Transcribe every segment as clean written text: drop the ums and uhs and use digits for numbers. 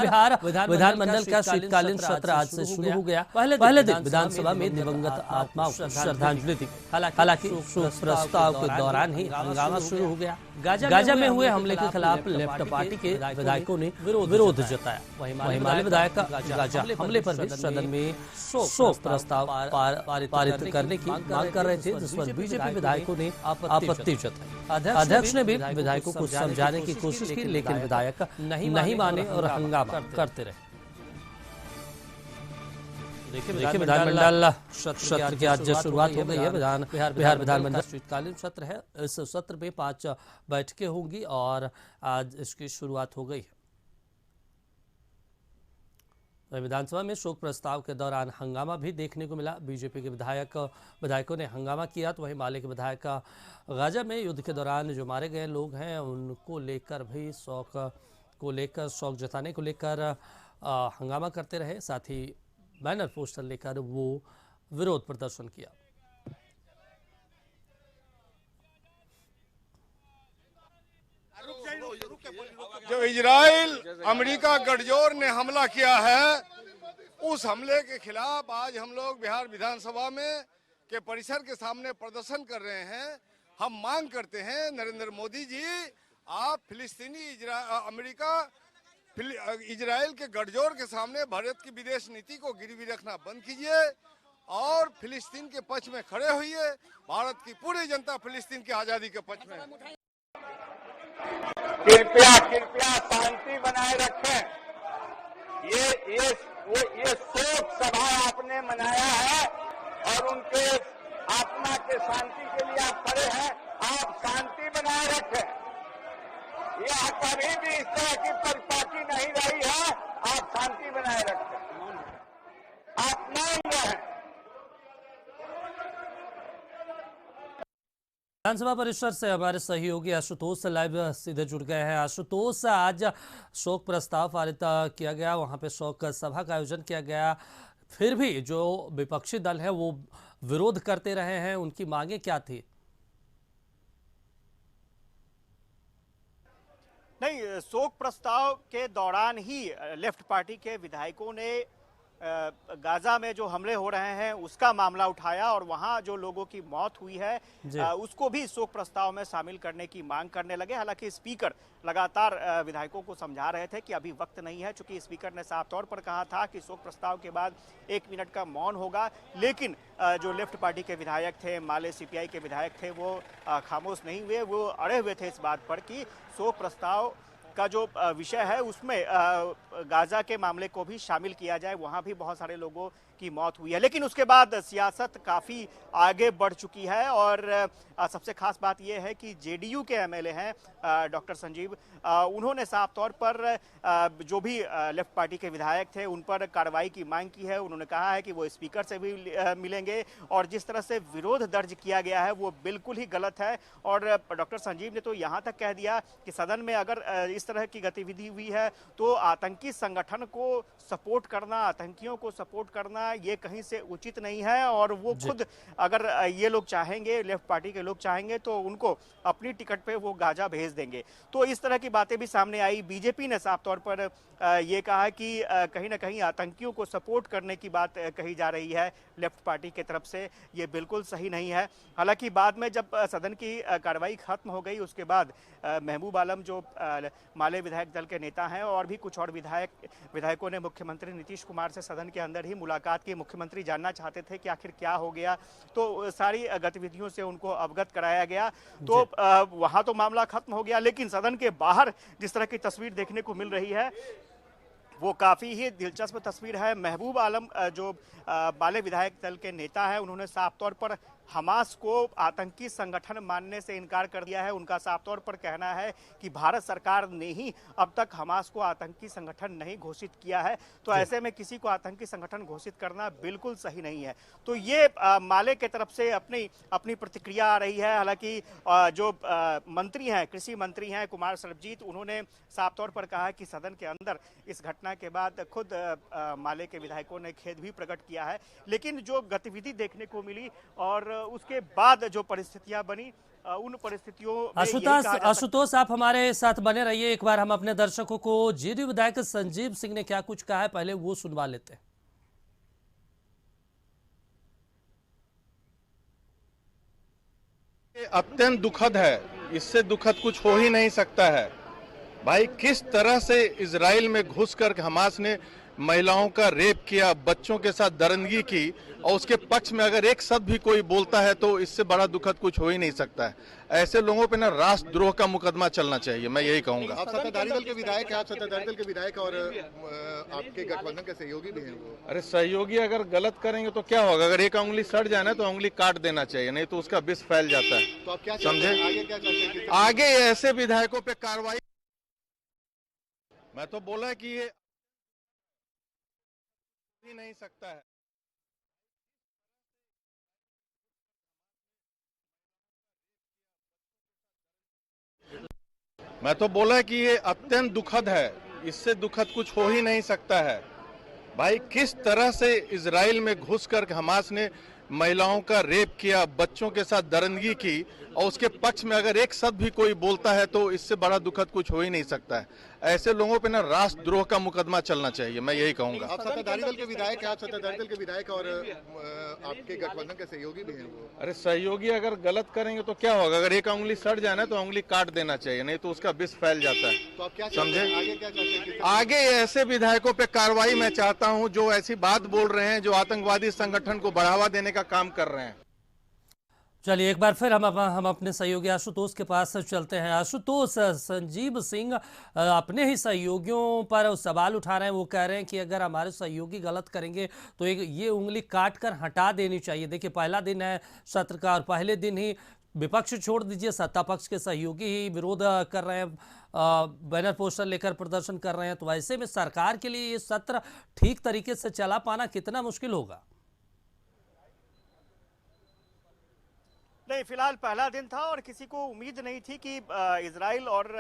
बिहार विधानमंडल का शीतकालीन सत्र आज से शुरू हो गया। पहले दिन विधानसभा में दिवंगत आत्माओं को श्रद्धांजलि दी। हालांकि शोक प्रस्ताव के दौरान ही हंगामा शुरू हो गया। गाजा में हुए हमले के खिलाफ लेफ्ट पार्टी के विधायकों ने विरोध जताया। वहीं माले विधायक गाजा हमले पर भी सदन में शोक प्रस्ताव पारित करने की मांग कर रहे थे, जिस पर बीजेपी विधायकों ने आपत्ति जताई। अध्यक्ष ने भी विधायकों को समझाने की कोशिश की, लेकिन विधायक नहीं माने और हंगामा करते रहे। देखिए विधानमंडल सत्र की आज शुरुआत हो गई है। बिहार विधानमंडल शीतकालीन सत्र है। इस सत्र में 5 बैठकें होंगी और आज इसकी शुरुआत हो गई है। विधानसभा में शोक प्रस्ताव के दौरान हंगामा भी देखने को मिला। बीजेपी के विधायकों ने हंगामा किया, तो वहीं माले के विधायक गाजा में युद्ध के दौरान जो मारे गए लोग हैं उनको लेकर भी शोक जताने को लेकर हंगामा करते रहे। साथ ही बैनर पोस्टर लेकर वो विरोध प्रदर्शन किया। जो इजराइल अमेरिका गठजोड़ ने हमला किया है, उस हमले के खिलाफ आज हम लोग बिहार विधानसभा में के परिसर के सामने प्रदर्शन कर रहे हैं। हम मांग करते हैं नरेंद्र मोदी जी, आप फिलिस्तीनी अमेरिका इजराइल के गठजोड़ के सामने भारत की विदेश नीति को गिरवी रखना बंद कीजिए और फिलिस्तीन के पक्ष में खड़े होइए। भारत की पूरी जनता फिलिस्तीन की आजादी के पक्ष में। कृपया शांति बनाए रखें। ये शोक सभा आपने मनाया है और उनके आत्मा के शांति के लिए आप खड़े हैं। आप शांति बनाए रखें। यह कभी भी इस तरह की परिपाटी नहीं रही है। आप शांति बनाए रखें। आप मौन रहें। विधानसभा परिसर से हमारे सहयोगी आशुतोष लाइव सीधे जुड़ गए हैं। आशुतोष, आज शोक प्रस्ताव पारित किया गया, वहां पे शोक सभा का आयोजन किया गया, फिर भी जो विपक्षी दल है वो विरोध करते रहे हैं, उनकी मांगे क्या थी? नहीं, शोक प्रस्ताव के दौरान ही लेफ्ट पार्टी के विधायकों ने गाजा में जो हमले हो रहे हैं उसका मामला उठाया और वहां जो लोगों की मौत हुई है उसको भी शोक प्रस्ताव में शामिल करने की मांग करने लगे। हालांकि स्पीकर लगातार विधायकों को समझा रहे थे कि अभी वक्त नहीं है, चूंकि स्पीकर ने साफ तौर पर कहा था कि शोक प्रस्ताव के बाद 1 मिनट का मौन होगा, लेकिन जो लेफ्ट पार्टी के विधायक थे, माले सीपीआई के विधायक थे, वो खामोश नहीं हुए। वो अड़े हुए थे इस बात पर कि शोक प्रस्ताव का जो विषय है उसमें गाजा के मामले को भी शामिल किया जाए। वहां भी बहुत सारे लोगों की मौत हुई है, लेकिन उसके बाद सियासत काफ़ी आगे बढ़ चुकी है और सबसे खास बात यह है कि जेडीयू के एमएलए हैं डॉक्टर संजीव, उन्होंने साफ तौर पर जो भी लेफ्ट पार्टी के विधायक थे उन पर कार्रवाई की मांग की है। उन्होंने कहा है कि वो स्पीकर से भी मिलेंगे और जिस तरह से विरोध दर्ज किया गया है वो बिल्कुल ही गलत है। और डॉक्टर संजीव ने तो यहाँ तक कह दिया कि सदन में अगर इस तरह की गतिविधि हुई है तो आतंकी संगठन को सपोर्ट करना, आतंकियों को सपोर्ट करना ये कहीं से उचित नहीं है। और वो खुद अगर ये लोग चाहेंगे, लेफ्ट पार्टी के लोग चाहेंगे तो उनको अपनी टिकट पे वो गाजा भेज देंगे। तो इस तरह की बातें भी सामने आई। बीजेपी ने साफ तौर पर ये कहा कि कहीं ना कहीं आतंकियों को सपोर्ट करने की बात कही जा रही है लेफ्ट पार्टी की तरफ से, ये बिल्कुल सही नहीं है। हालांकि बाद में जब सदन की कार्रवाई खत्म हो गई उसके बाद महबूब आलम जो माले विधायक दल के नेता हैं और भी कुछ और विधायकों ने मुख्यमंत्री नीतीश कुमार से सदन के अंदर ही मुलाकात की। मुख्यमंत्री जानना चाहते थे कि आखिर क्या हो गया, तो सारी गतिविधियों से उनको अवगत कराया गया। तो वहां तो मामला खत्म हो गया, लेकिन सदन के बाहर जिस तरह की तस्वीर देखने को मिल रही है वो काफ़ी ही दिलचस्प तस्वीर है। महबूब आलम जो माले विधायक दल के नेता हैं, उन्होंने साफ तौर पर हमास को आतंकी संगठन मानने से इनकार कर दिया है। उनका साफ तौर पर कहना है कि भारत सरकार ने ही अब तक हमास को आतंकी संगठन नहीं घोषित किया है, तो ऐसे में किसी को आतंकी संगठन घोषित करना बिल्कुल सही नहीं है। तो ये माले की तरफ से अपनी प्रतिक्रिया आ रही है। हालांकि जो मंत्री हैं, कृषि मंत्री हैं कुमार सर्वजीत, उन्होंने साफ तौर पर कहा है कि सदन के अंदर इस घटना के बाद खुद माले के विधायकों ने खेद भी प्रकट किया है। लेकिन जो गतिविधि देखने को मिली और उसके बाद जो परिस्थितियां बनी उन परिस्थितियों में यही आशुतोष कहा जा आशुतोष आप हमारे साथ बने रहिए। एक बार हम अपने दर्शकों को जेडीयू विधायक संजीव सिंह ने क्या कुछ कहा है पहले वो सुनवा लेते हैं। अत्यंत दुखद है, इससे दुखद कुछ हो ही नहीं सकता है। भाई किस तरह से इजराइल में घुसकर हमास ने महिलाओं का रेप किया, बच्चों के साथ दरिंदगी की, और उसके पक्ष में अगर एक शब्द भी कोई बोलता है तो इससे बड़ा दुखद कुछ हो ही नहीं सकता है। ऐसे लोगों पे ना राष्ट्रद्रोह का मुकदमा चलना चाहिए, मैं यही कहूंगा। आप सत्ताधारी दल के विधायक हैं, आप सत्ताधारी दल के विधायक और आपके गठबंधन के सहयोगी भी हैं वो। अरे सहयोगी अगर गलत करेंगे तो क्या होगा? अगर एक उंगली सड़ जाए ना तो उंगली काट देना चाहिए, नहीं तो उसका विष फैल जाता है। तो आप क्या समझे? आगे क्या चाहते हैं? आगे ऐसे विधायकों पे कार्रवाई, मैं तो बोला कि ये ही नहीं सकता है। मैं तो बोला कि ये अत्यंत दुखद है, इससे दुखद कुछ हो ही नहीं सकता है। भाई किस तरह से इजराइल में घुसकर हमास ने महिलाओं का रेप किया, बच्चों के साथ दरिंदगी की, और उसके पक्ष में अगर एक शब्द भी कोई बोलता है तो इससे बड़ा दुखद कुछ हो ही नहीं सकता है। ऐसे लोगों पे ना राष्ट्रद्रोह का मुकदमा चलना चाहिए, मैं यही कहूंगा। आप सत्ताधारी दल के विधायक हैं, आप सत्ताधारी दल के विधायक और आपके गठबंधन के सहयोगी भी हैं वो। अरे सहयोगी अगर गलत करेंगे तो क्या होगा? अगर एक उंगली सड़ जाए ना तो उंगली काट देना चाहिए, नहीं तो उसका विष फैल जाता है। तो आप क्या समझे? आगे क्या चाहते हैं? आगे ऐसे विधायकों पे कार्रवाई मैं चाहता हूं जो ऐसी बात बोल रहे हैं, जो आतंकवादी संगठन को बढ़ावा देने का काम कर रहे हैं। चलिए एक बार फिर हम अपने सहयोगी आशुतोष के पास चलते हैं। आशुतोष, संजीव सिंह अपने ही सहयोगियों पर सवाल उठा रहे हैं। वो कह रहे हैं कि अगर हमारे सहयोगी गलत करेंगे तो ये उंगली काट कर हटा देनी चाहिए। देखिए पहला दिन है सत्र का और पहले दिन ही विपक्ष छोड़ दीजिए, सत्ता पक्ष के सहयोगी ही विरोध कर रहे हैं, बैनर पोस्टर लेकर प्रदर्शन कर रहे हैं। तो ऐसे में सरकार के लिए ये सत्र ठीक तरीके से चला पाना कितना मुश्किल होगा? नहीं, फिलहाल पहला दिन था और किसी को उम्मीद नहीं थी कि इजराइल और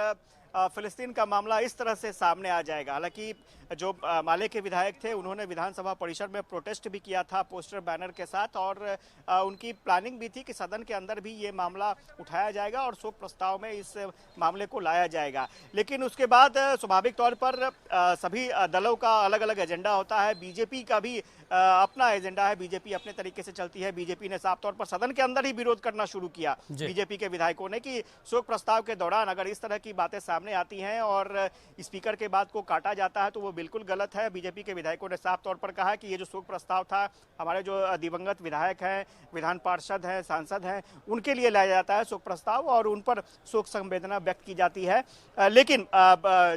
फिलिस्तीन का मामला इस तरह से सामने आ जाएगा। हालांकि जो माले के विधायक थे उन्होंने विधानसभा परिसर में प्रोटेस्ट भी किया था पोस्टर बैनर के साथ, और उनकी प्लानिंग भी थी कि सदन के अंदर भी ये मामला उठाया जाएगा और शोक प्रस्ताव में इस मामले को लाया जाएगा। लेकिन उसके बाद स्वाभाविक तौर पर सभी दलों का अलग अलग एजेंडा होता है। बीजेपी का भी अपना एजेंडा है, बीजेपी अपने तरीके से चलती है। बीजेपी ने साफ तौर पर सदन के अंदर ही विरोध करना शुरू किया, बीजेपी के विधायकों ने, कि शोक प्रस्ताव के दौरान अगर इस तरह की बातें सामने आती हैं और स्पीकर के बात को काटा जाता है तो वो बिल्कुल गलत है। बीजेपी के विधायकों ने साफ तौर पर कहा कि ये जो शोक प्रस्ताव था, हमारे जो दिवंगत विधायक हैं, विधान पार्षद हैं, सांसद हैं, उनके लिए लाया जाता है शोक प्रस्ताव और उन पर शोक संवेदना व्यक्त की जाती है। लेकिन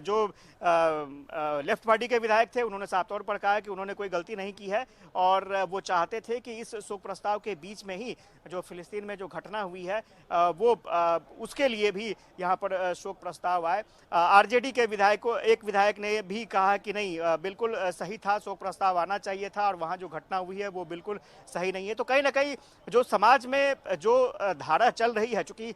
जो लेफ्ट पार्टी के विधायक थे उन्होंने साफ तौर पर कहा कि उन्होंने कोई गलती नहीं की है और वो चाहते थे कि इस शोक प्रस्ताव के बीच में ही जो फिलिस्तीन में जो घटना हुई है वो उसके लिए भी यहाँ पर शोक प्रस्ताव आए। आरजेडी के एक विधायक ने भी कहा कि नहीं, बिल्कुल सही था, शोक प्रस्ताव आना चाहिए था और वहाँ जो घटना हुई है वो बिल्कुल सही नहीं है। तो कहीं ना कहीं जो समाज में जो धारा चल रही है, चूंकि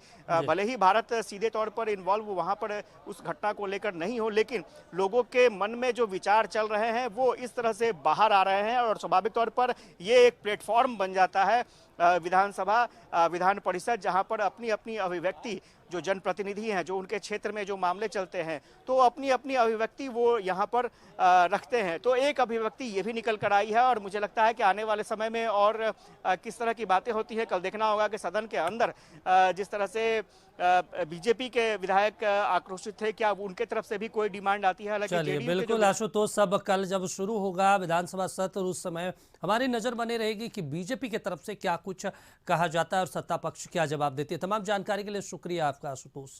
भले ही भारत सीधे तौर पर इन्वॉल्व वहाँ पर उस घटना को लेकर नहीं हो, लेकिन लोगों के मन में जो विचार चल रहे हैं वो इस तरह से बाहर आ रहे हैं और स्वाभाविक तौर पर ये एक प्लेटफॉर्म बन जाता है विधानसभा, विधान परिषद, जहां पर अपनी अपनी अभिव्यक्ति जो जनप्रतिनिधि हैं, जो उनके क्षेत्र में जो मामले चलते हैं, तो अपनी अपनी अभिव्यक्ति वो यहाँ पर रखते हैं। तो एक अभिव्यक्ति ये भी निकल कर आई है और मुझे लगता है कि आने वाले समय में और किस तरह की बातें होती है, कल देखना होगा कि सदन के अंदर जिस तरह से बीजेपी के विधायक आक्रोशित थे, क्या उनके तरफ से भी कोई डिमांड आती है? चलिए बिल्कुल आशुतोष, सब कल जब शुरू होगा विधानसभा सत्र उस समय हमारी नजर बनी रहेगी कि बीजेपी की तरफ से क्या कुछ कहा जाता है और सत्ता पक्ष क्या जवाब देती है। तमाम जानकारी के लिए शुक्रिया आपका आशुतोष।